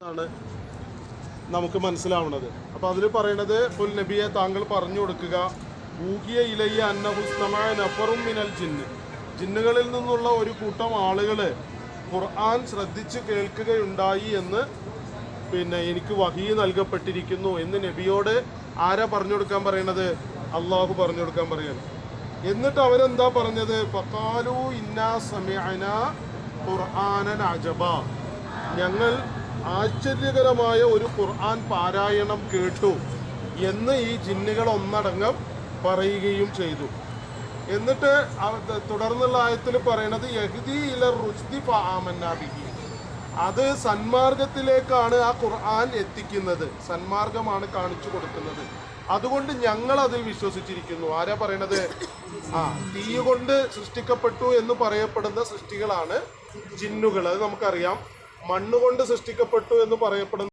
ആണ് നമുക്ക് മനസ്സിലാവുന്നത്. അപ്പോൾ അതിൽ പറയുന്നത് പുൽ നബിയെ താങ്കൾ പറഞ്ഞു കൊടുക്കുക, ഊഹിയ ഇലയ്യ അന്നഹുസ്തമായ നഫറും മിനൽ ജിന്ന്, ജിന്നുകളിൽ നിന്നുള്ള ഒരു കൂട്ടം ആളുകൾ ഖുർആൻ ശ്രദ്ധിച്ച് കേൾക്കുകയുണ്ടായി എന്ന് എനിക്ക് വഹീ നൽകപ്പെട്ടിരിക്കുന്നു എന്ന് നബിയോട് ആരാ പറഞ്ഞു കൊടുക്കാൻ പറയണത്? അള്ളാഹു പറഞ്ഞു കൊടുക്കാൻ പറയണം. എന്നിട്ട് അവരെന്താ പറഞ്ഞത്? ഫഖാലു ഇന്നാ സമിഅനാ ഖുർആനൻ അജബ, ഞങ്ങൾ ആശ്ചര്യകരമായ ഒരു ഖുർആൻ പാരായണം കേട്ടു എന്ന് ഈ ജിന്നുകൾ ഒന്നടങ്കം പറയുകയും ചെയ്തു. എന്നിട്ട് തുടർന്നുള്ള ആയത്തിൽ പറയണത് യഹ്ദി ഇല റുശ്ദി ഫആമന്നാ ബിഹി, അത് സന്മാർഗത്തിലേക്കാണ് ആ ഖുർആൻ എത്തിക്കുന്നത്, സന്മാർഗമാണ് കാണിച്ചു കൊടുക്കുന്നത്, അതുകൊണ്ട് ഞങ്ങൾ അതിൽ വിശ്വസിച്ചിരിക്കുന്നു. ആരാ പറയണത്? തീ കൊണ്ട് സൃഷ്ടിക്കപ്പെട്ടു എന്ന് പറയപ്പെടുന്ന സൃഷ്ടികളാണ് ജിന്നുകൾ, അത് നമുക്കറിയാം. മണ്ണുകൊണ്ട് സൃഷ്ടിക്കപ്പെട്ടു എന്ന് പറയപ്പെടുന്ന